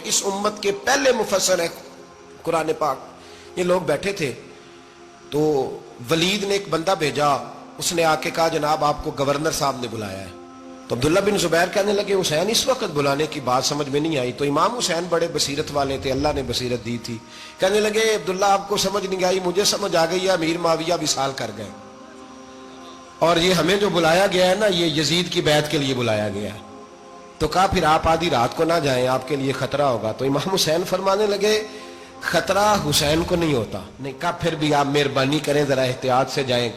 اس امت کے پہلے مفسر ہیں قرآن پاک، یہ لوگ بیٹھے تھے تو ولید نے ایک بندہ بھیجا، اس نے آ کے کہا جناب آپ کو گورنر صاحب نے بلایا ہے۔ تو عبداللہ بن زبیر کہنے لگے حسین اس وقت بلانے کی بات سمجھ میں نہیں آئی۔ تو امام حسین بڑے بصیرت والے تھے، اللہ نے بصیرت دی تھی، کہنے لگے عبداللہ آپ کو سمجھ نہیں آئی، مجھے سمجھ آ گئی ہے، امیر معاویہ وصال کر گئے اور یہ ہمیں جو بلایا گیا ہے نا یہ یزید کی بیعت کے لیے بلایا گیا ہے۔ تو کہا پھر آپ آدھی رات کو نہ جائیں، آپ کے لیے خطرہ ہوگا۔ تو امام حسین فرمانے لگے خطرہ حسین کو نہیں ہوتا، نہیں کہا پھر بھی آپ مہربانی کریں ذرا احتیاط سے جائیں۔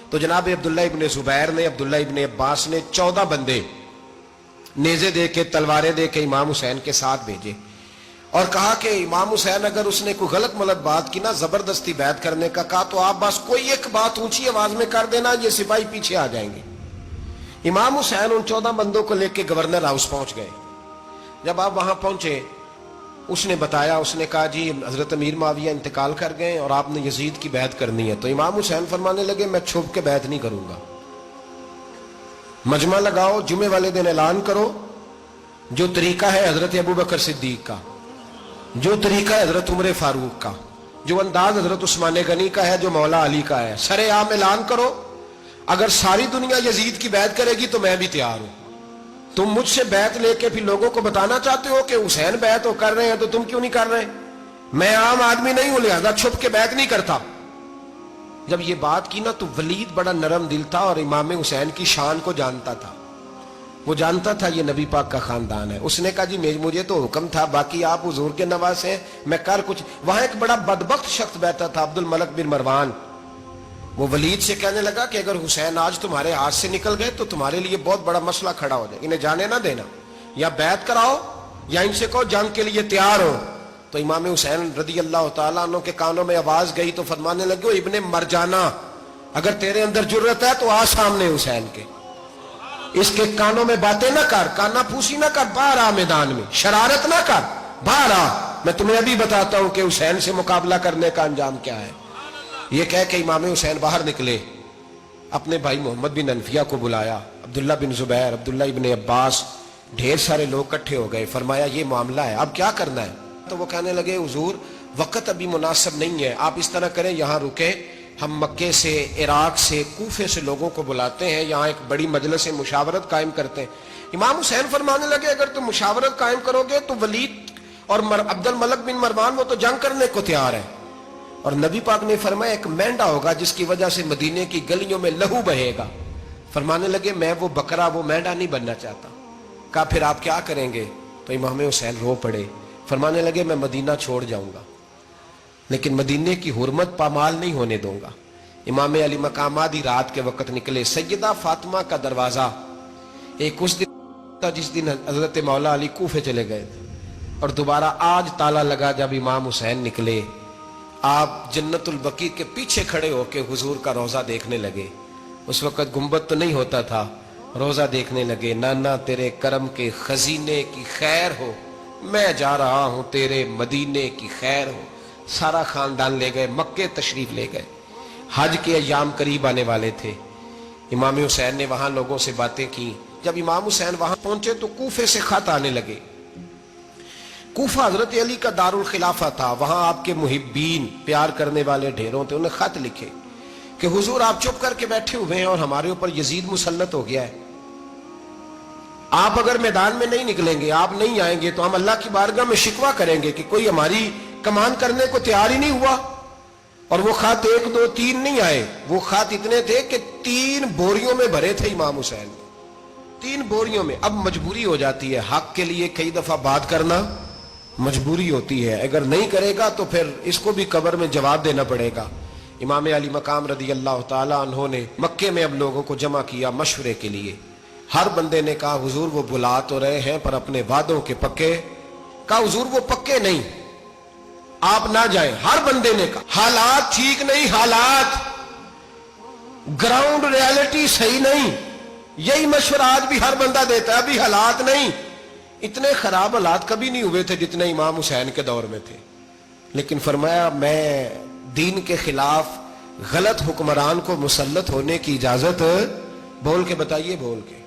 تو جناب عبداللہ ابن زبیر نے، عبداللہ ابن عباس نے 14 بندے نیزے دے کے تلواریں دے کے امام حسین کے ساتھ بھیجے اور کہا کہ امام حسین اگر اس نے کوئی غلط ملت بات کی نا زبردستی بیعت کرنے کا کہا تو آپ بس کوئی ایک بات اونچی آواز میں کر دینا، یہ سپاہی پیچھے آ جائیں گے۔ امام حسین ان 14 بندوں کو لے کے گورنر ہاؤس پہنچ گئے۔ جب آپ وہاں پہنچے اس نے بتایا، اس نے کہا جی حضرت امیر معاویہ انتقال کر گئے اور آپ نے یزید کی بیعت کرنی ہے۔ تو امام حسین فرمانے لگے میں چھپ کے بیعت نہیں کروں گا، مجمع لگاؤ، جمعے والے دن اعلان کرو، جو طریقہ ہے حضرت ابوبکر صدیق کا، جو طریقہ ہے حضرت عمر فاروق کا، جو انداز حضرت عثمان غنی کا ہے، جو مولا علی کا ہے، سر عام اعلان کرو، اگر ساری دنیا یزید کی بیعت کرے گی تو میں بھی تیار ہوں۔ تم مجھ سے بیعت لے کے پھر لوگوں کو بتانا چاہتے ہو کہ حسین بیعت ہو کر رہے ہیں تو تم کیوں نہیں کر رہے؟ میں عام آدمی نہیں ہوں لہذا چھپ کے بیعت نہیں کرتا۔ جب یہ بات کی نا تو ولید بڑا نرم دل تھا اور امام حسین کی شان کو جانتا تھا، وہ جانتا تھا یہ نبی پاک کا خاندان ہے۔ اس نے کہا جی مجھے تو حکم تھا، باقی آپ حضور کے نواز ہیں، میں کر کچھ۔ وہاں ایک بڑا بدبخت شخص بیٹھا تھا عبد الملک بن مروان، وہ ولید سے کہنے لگا کہ اگر حسین آج تمہارے ہاتھ سے نکل گئے تو تمہارے لیے بہت بڑا مسئلہ کھڑا ہو جائے، انہیں جانے نہ دینا، یا بیعت کراؤ یا ان سے کہو جنگ کے لیے تیار ہو۔ تو امام حسین رضی اللہ تعالیٰ عنہ کے کانوں میں آواز گئی تو فرمانے لگے ابن مرجانہ اگر تیرے اندر جرت ہے تو آ سامنے حسین کے، اس کے کانوں میں باتیں نہ کر، کانا پھوسی نہ کر، باہر آ میدان میں، شرارت نہ کر، باہر آ، میں تمہیں ابھی بتاتا ہوں کہ حسین سے مقابلہ کرنے کا انجام کیا ہے۔ یہ کہہ کہ امام حسین باہر نکلے، اپنے بھائی محمد بن انفیہ کو بلایا، عبداللہ بن زبیر، عبداللہ ابن عباس، ڈھیر سارے لوگ اکٹھے ہو گئے، فرمایا یہ معاملہ ہے اب کیا کرنا ہے؟ تو وہ کہنے لگے حضور وقت ابھی مناسب نہیں ہے، آپ اس طرح کریں یہاں رکیں، ہم مکے سے، عراق سے، کوفے سے لوگوں کو بلاتے ہیں، یہاں ایک بڑی مجلس مشاورت قائم کرتے ہیں۔ امام حسین فرمانے لگے اگر تم مشاورت قائم کرو گے تو ولید اور عبد الملک بن مروان وہ تو جنگ کرنے کو تیار ہے، اور نبی پاک نے فرمایا ایک مینڈا ہوگا جس کی وجہ سے مدینے کی گلیوں میں لہو بہے گا۔ فرمانے لگے میں وہ بکرا، وہ مینڈا نہیں بننا چاہتا۔ کہا پھر آپ کیا کریں گے؟ تو امام حسین رو پڑے، فرمانے لگے میں مدینہ چھوڑ جاؤں گا لیکن مدینے کی حرمت پامال نہیں ہونے دوں گا۔ امام علی مقام آدھی رات کے وقت نکلے، سیدہ فاطمہ کا دروازہ ایک اس دن تھا جس دن حضرت مولا علی کوفے چلے گئے تھے، اور دوبارہ آج تالا لگا جب امام حسین نکلے۔ آپ جنت البقیع کے پیچھے کھڑے ہو کے حضور کا روضہ دیکھنے لگے، اس وقت گنبد تو نہیں ہوتا تھا، روضہ دیکھنے لگے۔ نانا تیرے کرم کے خزینے کی خیر ہو، میں جا رہا ہوں تیرے مدینے کی خیر ہو۔ سارا خاندان لے گئے، مکے تشریف لے گئے، حج کے ایام قریب آنے والے تھے۔ امام حسین نے وہاں لوگوں سے باتیں کی۔ جب امام حسین وہاں پہنچے تو کوفے سے خط آنے لگے۔ کوفہ حضرت علی کا دار الخلافہ تھا، وہاں آپ کے محبین، پیار کرنے والے ڈھیروں تھے، انہیں خط لکھے کہ حضور آپ چپ کر کے بیٹھے ہوئے ہیں اور ہمارے اوپر یزید مسلط ہو گیا ہے، آپ اگر میدان میں نہیں نکلیں گے، آپ نہیں آئیں گے تو ہم اللہ کی بارگاہ میں شکوہ کریں گے کہ کوئی ہماری کمان کرنے کو تیار ہی نہیں ہوا۔ اور وہ خط 1 2 3 نہیں آئے، وہ خط اتنے تھے کہ 3 بوریوں میں بھرے تھے امام حسین، 3 بوریوں میں۔ اب مجبوری ہو جاتی ہے، حق کے لیے کئی دفعہ بات کرنا مجبوری ہوتی ہے، اگر نہیں کرے گا تو پھر اس کو بھی قبر میں جواب دینا پڑے گا۔ امام علی مقام رضی اللہ تعالی عنہ نے مکے میں اب لوگوں کو جمع کیا مشورے کے لیے۔ ہر بندے نے کہا حضور وہ بلا تو رہے ہیں پر اپنے وعدوں کے پکے۔ کہا حضور وہ پکے نہیں، آپ نہ جائیں۔ ہر بندے نے کہا حالات ٹھیک نہیں، حالات گراؤنڈ ریالٹی صحیح نہیں، یہی مشورہ آج بھی ہر بندہ دیتا ہے، ابھی حالات نہیں۔ اتنے خراب حالات کبھی نہیں ہوئے تھے جتنے امام حسین کے دور میں تھے، لیکن فرمایا میں دین کے خلاف غلط حکمران کو مسلط ہونے کی اجازت، بول کے بتائیے، بول کے،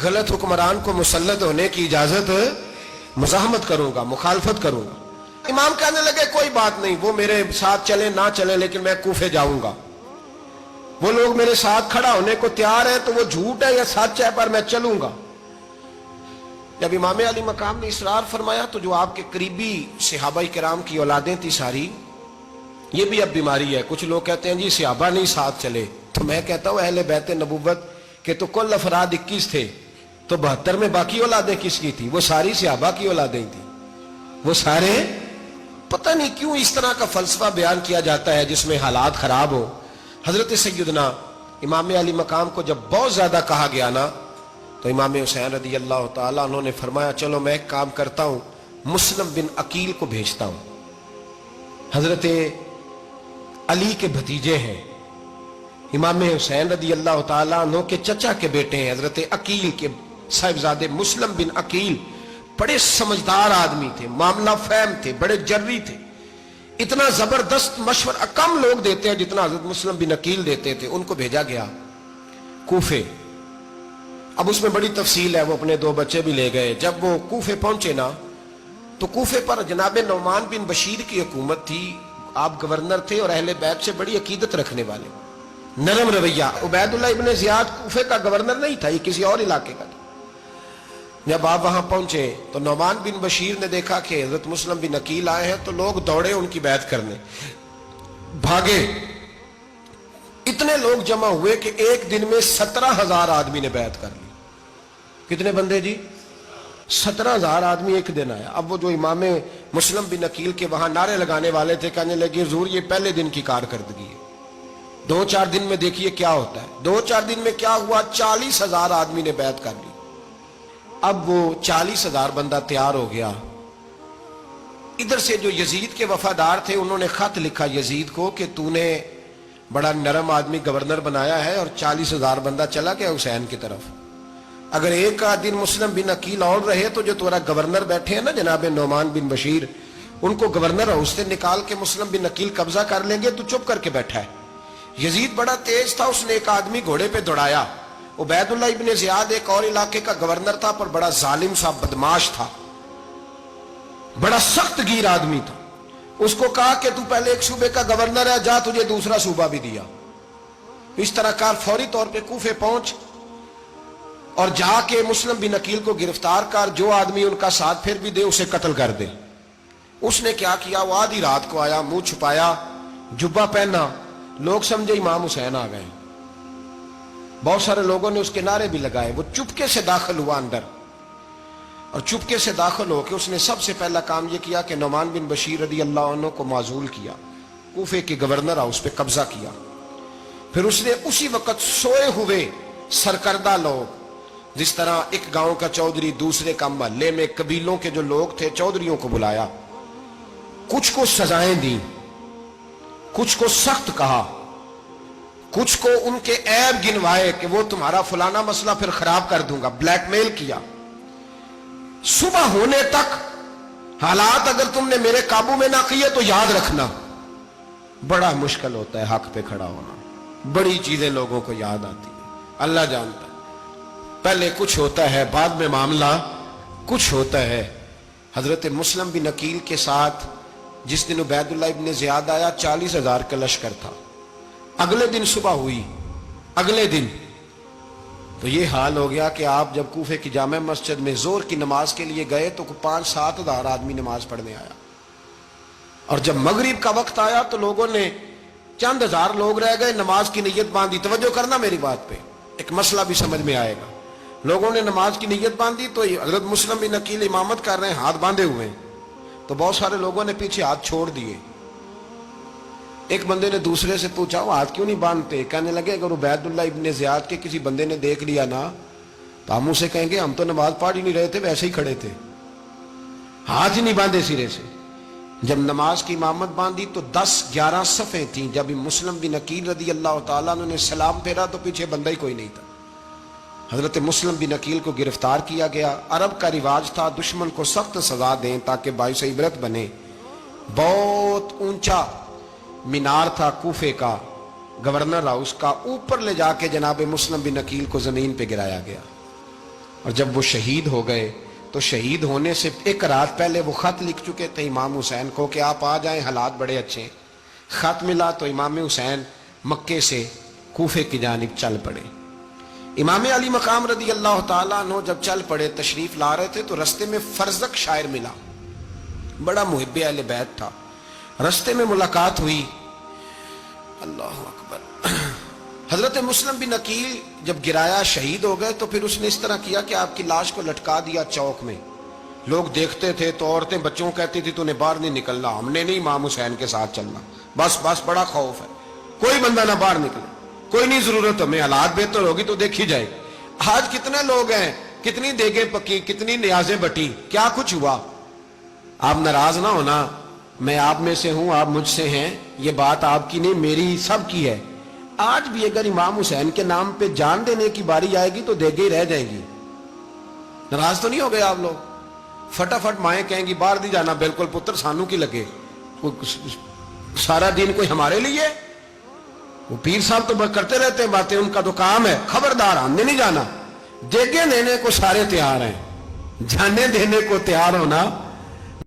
غلط حکمران کو مسلط ہونے کی اجازت مزاحمت کروں گا، مخالفت کروں گا۔ امام کہنے لگے کوئی بات نہیں، وہ میرے ساتھ چلے نہ چلے لیکن میں کوفے جاؤں گا، وہ لوگ میرے ساتھ کھڑا ہونے کو تیار ہے تو وہ جھوٹ ہے یا سچ ہے پر میں چلوں گا۔ جب امام علی مقام نے اصرار فرمایا تو جو آپ کے قریبی صحابہ کرام کی اولادیں تھی ساری، یہ بھی اب بیماری ہے، کچھ لوگ کہتے ہیں جی صحابہ نہیں ساتھ چلے، تو میں کہتا ہوں اہل بیت نبوت کے تو کل افراد 21 تھے، تو 72 میں باقی اولادیں کس کی تھی؟ وہ ساری صحابہ کی اولادیں تھیں، وہ سارے۔ پتہ نہیں کیوں اس طرح کا فلسفہ بیان کیا جاتا ہے جس میں حالات خراب ہو۔ حضرت سیدنا امام علی مقام کو جب بہت زیادہ کہا گیا نا تو امام حسین رضی اللہ تعالیٰ انہوں نے فرمایا چلو میں ایک کام کرتا ہوں، مسلم بن عقیل کو بھیجتا ہوں، حضرت علی کے بھتیجے ہیں، امام حسین رضی اللہ تعالیٰ عنہ کے چچا کے بیٹے ہیں، حضرت عقیل کے صاحبزادے مسلم بن عقیل بڑے سمجھدار آدمی تھے، معاملہ فہم تھے، بڑے جری تھے، اتنا زبردست مشورہ کم لوگ دیتے ہیں جتنا حضرت مسلم بن عقیل دیتے تھے۔ ان کو بھیجا گیا کوفے۔ اب اس میں بڑی تفصیل ہے، وہ اپنے 2 بچے بھی لے گئے۔ جب وہ کوفے پہنچے نا تو کوفے پر جناب نعمان بن بشیر کی حکومت تھی، آپ گورنر تھے اور اہل بیت سے بڑی عقیدت رکھنے والے، نرم رویہ۔ عبید اللہ ابن زیاد کوفے کا گورنر نہیں تھا، یہ کسی اور علاقے کا تھا۔ جب آپ وہاں پہنچے تو نعمان بن بشیر نے دیکھا کہ حضرت مسلم بن عقیل آئے ہیں تو لوگ دوڑے ان کی بیعت کرنے، بھاگے، اتنے لوگ جمع ہوئے کہ ایک دن میں 17,000 آدمی نے بیعت کر لی۔ کتنے بندے جی؟ 17,000 آدمی ایک دن آیا۔ اب وہ جو امام مسلم بن عقیل کے وہاں نعرے لگانے والے تھے کہنے لگے حضور یہ پہلے دن کی کارکردگی ہے، 2-4 دن میں دیکھیے کیا ہوتا ہے۔ 2-4 دن میں کیا ہوا؟ 40,000 آدمی نے بیعت کر لی۔ اب وہ 40,000 بندہ تیار ہو گیا۔ ادھر سے جو یزید کے وفادار تھے انہوں نے خط لکھا یزید کو کہ تو نے بڑا نرم آدمی گورنر بنایا ہے اور 40,000 بندہ چلا گیا حسین کی طرف، اگر ایک دن مسلم بن عقیل اور رہے تو جو تمہارا گورنر بیٹھے ہیں نا جناب نعمان بن بشیر، ان کو گورنر ہاؤس سے نکال کے مسلم بن عقیل قبضہ کر لیں گے، تو چپ کر کے بیٹھا ہے۔ یزید بڑا تیز تھا، اس نے ایک آدمی گھوڑے پہ دوڑایا۔ عبید اللہ ابن زیاد ایک اور علاقے کا گورنر تھا پر بڑا ظالم سا بدماش تھا، بڑا سخت گیر آدمی تھا۔ اس کو کہا کہ تو پہلے ایک صوبے کا گورنر ہے، جا تجھے دوسرا صوبہ بھی دیا۔ اس طرح کار فوری طور پہ کوفے پہنچ اور جا کے مسلم بن عقیل کو گرفتار کر، جو آدمی ان کا ساتھ پھر بھی دے اسے قتل کر دے۔ اس نے کیا کیا؟ وہ آدھی رات کو آیا، منہ چھپایا، جبہ پہنا، لوگ سمجھے امام حسین آ گئے۔ بہت سارے لوگوں نے اس کے نعرے بھی لگائے۔ وہ چپکے سے داخل ہوا اندر، اور چپکے سے داخل ہو کے اس نے سب سے پہلا کام یہ کیا کہ نعمان بن بشیر رضی اللہ عنہ کو معزول کیا، کوفے کے گورنر ہاؤس پہ قبضہ کیا۔ پھر اس نے اسی وقت سوئے ہوئے سرکردہ لوگ، جس طرح ایک گاؤں کا چودھری دوسرے کا محلے میں قبیلوں کے جو لوگ تھے چودھریوں کو بلایا، کچھ کو سزائیں دیں، کچھ کو سخت کہا، کچھ کو ان کے عیب گنوائے کہ وہ تمہارا فلانا مسئلہ پھر خراب کر دوں گا، بلیک میل کیا۔ صبح ہونے تک حالات اگر تم نے میرے قابو میں نہ کیے تو یاد رکھنا بڑا مشکل ہوتا ہے حق پہ کھڑا ہونا، بڑی چیزیں لوگوں کو یاد آتی ہیں، اللہ جانتا ہے۔ پہلے کچھ ہوتا ہے، بعد میں معاملہ کچھ ہوتا ہے۔ حضرت مسلم بن عقیل کے ساتھ جس دن عبید اللہ ابن زیاد آیا 40,000 کا لشکر تھا۔ اگلے دن صبح ہوئی، اگلے دن تو یہ حال ہو گیا کہ آپ جب کوفے کی جامع مسجد میں زور کی نماز کے لیے گئے تو 5-7 ہزار آدمی نماز پڑھنے آیا، اور جب مغرب کا وقت آیا تو لوگوں نے چند ہزار لوگ رہ گئے، نماز کی نیت باندھی۔ توجہ کرنا میری بات پہ، ایک مسئلہ بھی سمجھ میں آئے گا۔ لوگوں نے نماز کی نیت باندھی تو حضرت مسلم بن عقیل امامت کر رہے ہیں، ہاتھ باندھے ہوئے ہیں، تو بہت سارے لوگوں نے پیچھے ہاتھ چھوڑ دیے۔ ایک بندے نے دوسرے سے پوچھا وہ ہاتھ کیوں نہیں باندھتے؟ کہنے لگے اگر عبید اللہ ابن زیاد کے کسی بندے نے دیکھ لیا نا تو ہم اسے کہیں گے ہم تو نماز پڑھ ہی نہیں رہے تھے، ویسے ہی کھڑے تھے، ہاتھ ہی نہیں باندھے سرے سے۔ جب نماز کی امامت باندھی تو 10-11 صفیں تھیں۔ جب مسلم بن عقیل رضی اللہ تعالیٰ عنہ نے سلام پھیرا تو پیچھے بندہ ہی کوئی نہیں تھا۔ حضرت مسلم بن عقیل کو گرفتار کیا گیا۔ عرب کا رواج تھا دشمن کو سخت سزا دیں تاکہ باعث عبرت بنے۔ بہت اونچا مینار تھا کوفے کا، گورنر ہاؤس کا، اوپر لے جا کے جناب مسلم بن عقیل کو زمین پہ گرایا گیا، اور جب وہ شہید ہو گئے تو شہید ہونے سے ایک رات پہلے وہ خط لکھ چکے تھے امام حسین کو کہ آپ آ جائیں، حالات بڑے اچھے. خط ملا تو امام حسین مکے سے کوفے کی جانب چل پڑے. امام علی مقام رضی اللہ تعالیٰ عنہ جب چل پڑے، تشریف لا رہے تھے تو رستے میں فرزق شاعر ملا، بڑا محب اہل بیت تھا. رستے میں ملاقات ہوئی. اللہ اکبر. حضرت مسلم بن عقیل جب گرایا شہید ہو گئے تو پھر اس نے اس طرح کیا کہ آپ کی لاش کو لٹکا دیا چوک میں. لوگ دیکھتے تھے تو عورتیں بچوں کہتی تھی تو نے باہر نہیں نکلنا، ہم نے نہیں امام حسین کے ساتھ چلنا، بس بڑا خوف ہے، کوئی بندہ نہ باہر نکلے، کوئی نہیں ضرورت، ہمیں حالات بہتر ہوگی تو دیکھی جائے. آج کتنے لوگ ہیں، کتنی دیگیں پکی، کتنی نیازیں بٹی، کیا کچھ ہوا. آپ ناراض نہ ہونا، میں آپ میں سے ہوں، آپ مجھ سے ہیں، یہ بات آپ کی نہیں میری سب کی ہے. آج بھی اگر امام حسین کے نام پہ جان دینے کی باری آئے گی تو دیگیں رہ جائیں گی. ناراض تو نہیں ہو گئے آپ لوگ؟ فٹافٹ مائیں کہیں گی باہر نہیں جانا، بالکل پتر سانو کی لگے، سارا دن کوئی ہمارے لیے. وہ پیر صاحب تو کرتے رہتے ہیں باتیں، ان کا تو کام ہے. خبردار، ہم نے نہیں جانا. دیگیں دینے کو سارے تیار ہیں، جانے دینے کو تیار ہونا